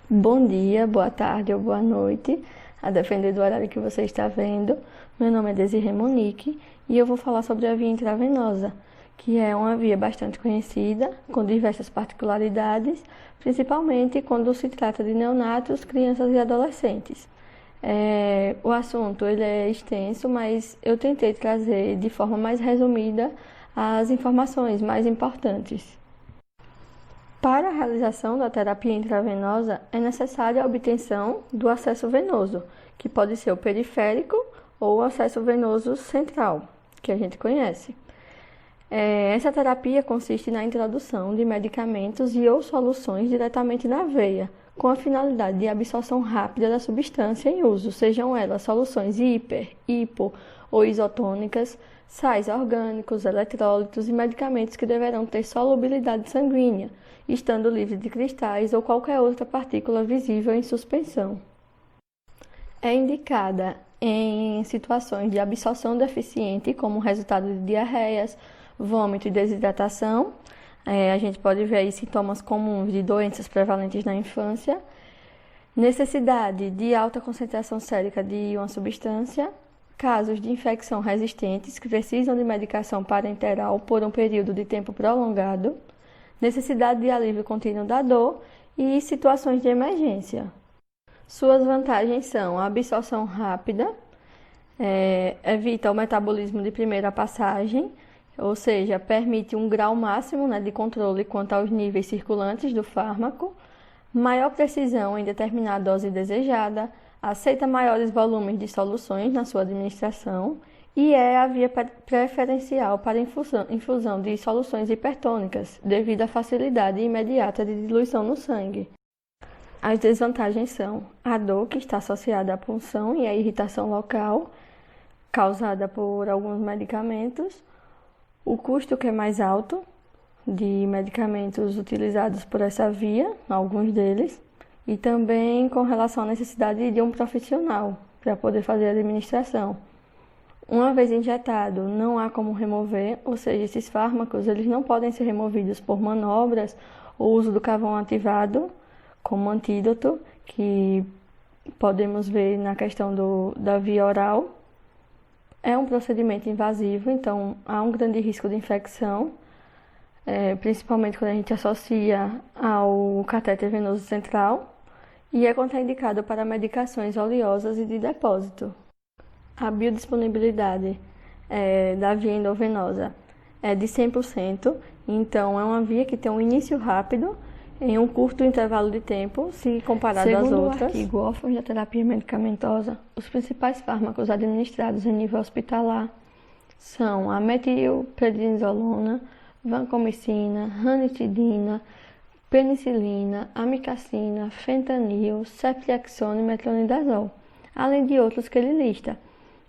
Bom dia, boa tarde ou boa noite, a depender do horário que você está vendo. Meu nome é Desirê Monique e eu vou falar sobre a via intravenosa, que é uma via bastante conhecida, com diversas particularidades, principalmente quando se trata de neonatos, crianças e adolescentes. O assunto ele é extenso, mas eu tentei trazer de forma mais resumida as informações mais importantes. Para a realização da terapia intravenosa, é necessária a obtenção do acesso venoso, que pode ser o periférico ou o acesso venoso central, que a gente conhece. Essa terapia consiste na introdução de medicamentos e ou soluções diretamente na veia, com a finalidade de absorção rápida da substância em uso, sejam elas soluções hipo ou isotônicas, sais orgânicos, eletrólitos e medicamentos que deverão ter solubilidade sanguínea, estando livre de cristais ou qualquer outra partícula visível em suspensão. É indicada em situações de absorção deficiente, como resultado de diarreias, vômito e desidratação. A gente pode ver aí sintomas comuns de doenças prevalentes na infância, necessidade de alta concentração sérica de uma substância, casos de infecção resistentes que precisam de medicação parenteral por um período de tempo prolongado, necessidade de alívio contínuo da dor e situações de emergência. Suas vantagens são a absorção rápida, evita o metabolismo de primeira passagem, ou seja, permite um grau máximo, de controle quanto aos níveis circulantes do fármaco, maior precisão em determinar a dose desejada, aceita maiores volumes de soluções na sua administração e é a via preferencial para infusão de soluções hipertônicas, devido à facilidade imediata de diluição no sangue. As desvantagens são a dor, que está associada à punção e à irritação local, causada por alguns medicamentos, o custo, que é mais alto, de medicamentos utilizados por essa via, alguns deles, e também com relação à necessidade de um profissional para poder fazer a administração. Uma vez injetado, não há como remover, ou seja, esses fármacos eles não podem ser removidos por manobras ou uso do carvão ativado como antídoto, que podemos ver na questão da via oral. É um procedimento invasivo, então há um grande risco de infecção, principalmente quando a gente associa ao catéter venoso central, e é contraindicado para medicações oleosas e de depósito. A biodisponibilidade da via endovenosa é de 100%, então é uma via que tem um início rápido em um curto intervalo de tempo, se comparado às outras. Segundo o artigo Órfãos da Terapia Medicamentosa, os principais fármacos administrados em nível hospitalar são a metilprednisolona, vancomicina, ranitidina, penicilina, amicacina, fentanil, ceftriaxona e metronidazol, além de outros que ele lista.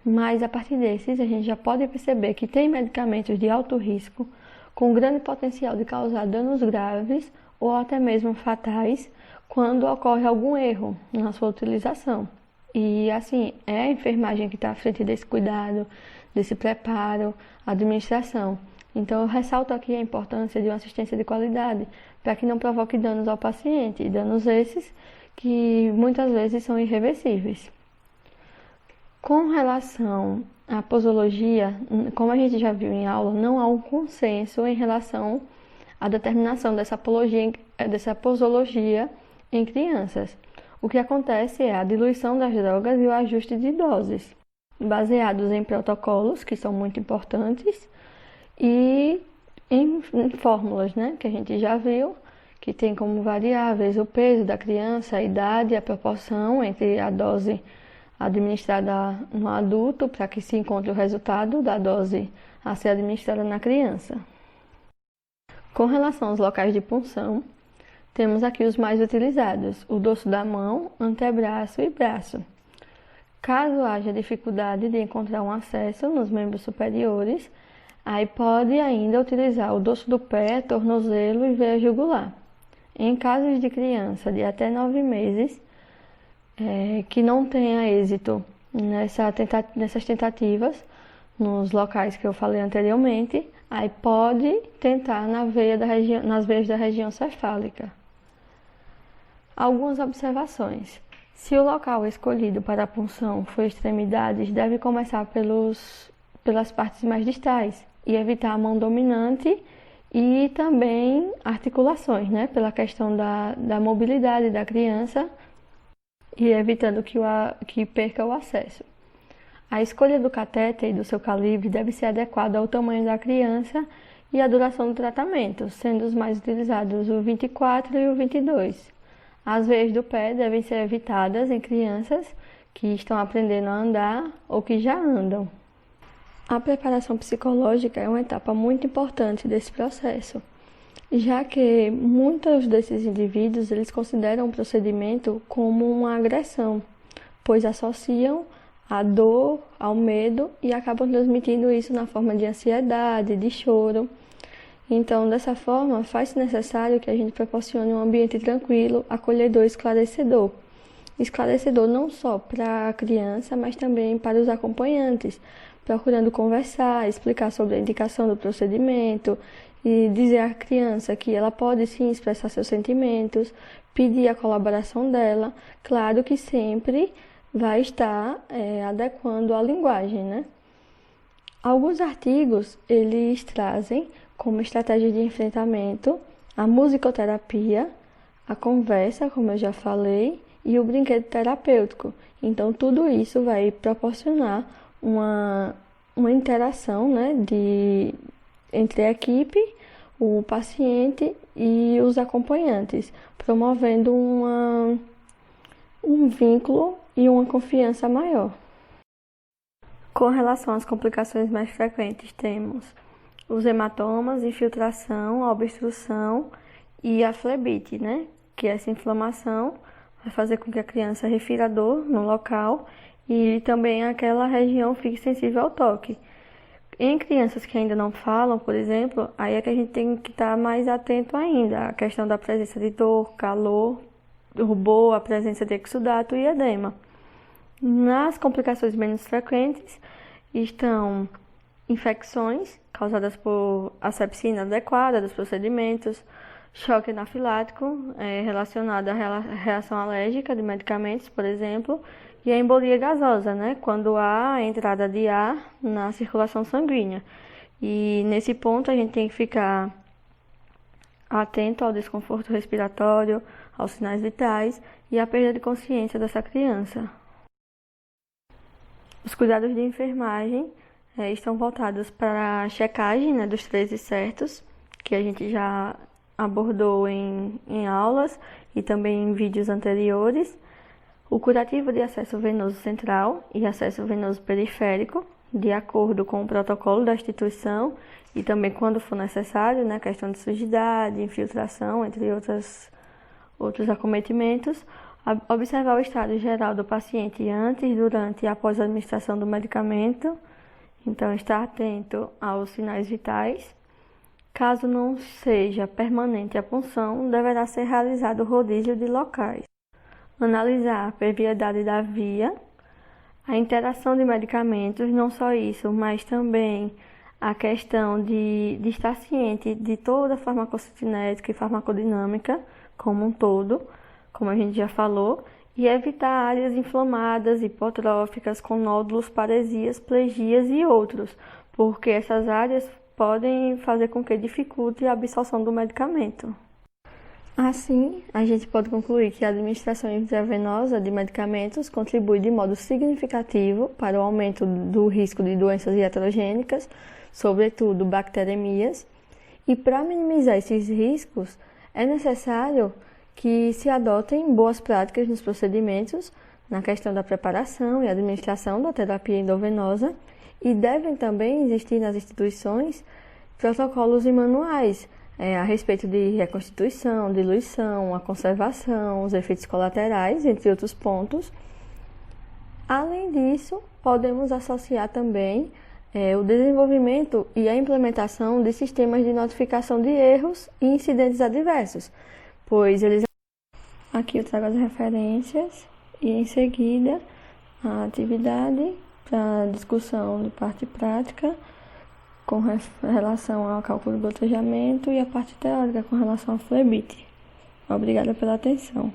Mas a partir desses a gente já pode perceber que tem medicamentos de alto risco, com grande potencial de causar danos graves ou até mesmo fatais quando ocorre algum erro na sua utilização. E assim, é a enfermagem que está à frente desse cuidado, desse preparo, administração. Então eu ressalto aqui a importância de uma assistência de qualidade, para que não provoque danos ao paciente, e danos esses que muitas vezes são irreversíveis. Com relação à posologia, como a gente já viu em aula, não há um consenso em relação à determinação dessa posologia em crianças. O que acontece é a diluição das drogas e o ajuste de doses, baseados em protocolos, que são muito importantes, e em fórmulas, que a gente já viu, que tem como variáveis o peso da criança, a idade e a proporção entre a dose administrada no adulto, para que se encontre o resultado da dose a ser administrada na criança. Com relação aos locais de punção, temos aqui os mais utilizados: o dorso da mão, antebraço e braço. Caso haja dificuldade de encontrar um acesso nos membros superiores, aí pode ainda utilizar o dorso do pé, tornozelo e veia jugular. Em casos de criança de até 9 meses, que não tenha êxito nessas tentativas, nos locais que eu falei anteriormente, aí pode tentar nas veias da região cefálica. Algumas observações. Se o local escolhido para a punção for extremidades, deve começar pelas partes mais distais e evitar a mão dominante e também articulações, né? Pela questão da mobilidade da criança e evitando que perca o acesso. A escolha do catéter e do seu calibre deve ser adequada ao tamanho da criança e à duração do tratamento, sendo os mais utilizados o 24 e o 22. As veias do pé devem ser evitadas em crianças que estão aprendendo a andar ou que já andam. A preparação psicológica é uma etapa muito importante desse processo, já que muitos desses indivíduos eles consideram o procedimento como uma agressão, pois associam a dor ao medo e acabam transmitindo isso na forma de ansiedade, de choro. Então, dessa forma, faz-se necessário que a gente proporcione um ambiente tranquilo, acolhedor e esclarecedor. Esclarecedor não só para a criança, mas também para os acompanhantes, procurando conversar, explicar sobre a indicação do procedimento e dizer à criança que ela pode sim expressar seus sentimentos, pedir a colaboração dela, claro que sempre vai estar adequando a linguagem, né? Alguns artigos, eles trazem como estratégia de enfrentamento a musicoterapia, a conversa, como eu já falei, e o brinquedo terapêutico. Então, tudo isso vai proporcionar uma interação, né, entre a equipe, o paciente e os acompanhantes, promovendo um vínculo e uma confiança maior. Com relação às complicações mais frequentes, temos os hematomas, infiltração, a obstrução e a flebite, né? Que essa inflamação vai fazer com que a criança refira dor no local e também aquela região fique sensível ao toque. Em crianças que ainda não falam, por exemplo, aí é que a gente tem que estar mais atento ainda à questão da presença de dor, calor, rubor, a presença de exudato e edema. Nas complicações menos frequentes estão infecções causadas por asepsia inadequada dos procedimentos, choque anafilático relacionado à reação alérgica de medicamentos, por exemplo, e a embolia gasosa, né, quando há a entrada de ar na circulação sanguínea. E nesse ponto a gente tem que ficar atento ao desconforto respiratório, aos sinais vitais e à perda de consciência dessa criança. Os cuidados de enfermagem estão voltados para a checagem, né, dos 13 certos, que a gente já abordou em aulas e também em vídeos anteriores. O curativo de acesso venoso central e acesso venoso periférico, de acordo com o protocolo da instituição e também quando for necessário, né, questão de sujidade, infiltração, entre outros acometimentos. Observar o estado geral do paciente antes, durante e após a administração do medicamento. Então, estar atento aos sinais vitais. Caso não seja permanente a punção, deverá ser realizado o rodízio de locais. Analisar a perviedade da via, a interação de medicamentos, não só isso, mas também a questão de estar ciente de toda a farmacocinética e farmacodinâmica como um todo, como a gente já falou, e evitar áreas inflamadas, hipotróficas, com nódulos, paresias, plegias e outros, porque essas áreas podem fazer com que dificulte a absorção do medicamento. Assim, a gente pode concluir que a administração intravenosa de medicamentos contribui de modo significativo para o aumento do risco de doenças iatrogênicas, sobretudo bacteremias, e para minimizar esses riscos é necessário que se adotem boas práticas nos procedimentos, na questão da preparação e administração da terapia endovenosa, e devem também existir nas instituições protocolos e manuais a respeito de reconstituição, diluição, a conservação, os efeitos colaterais, entre outros pontos. Além disso, podemos associar também o desenvolvimento e a implementação de sistemas de notificação de erros e incidentes adversos, pois eles... Aqui eu trago as referências e em seguida a atividade para discussão de parte prática com relação ao cálculo do gotejamento e a parte teórica com relação ao flebite. Obrigada pela atenção.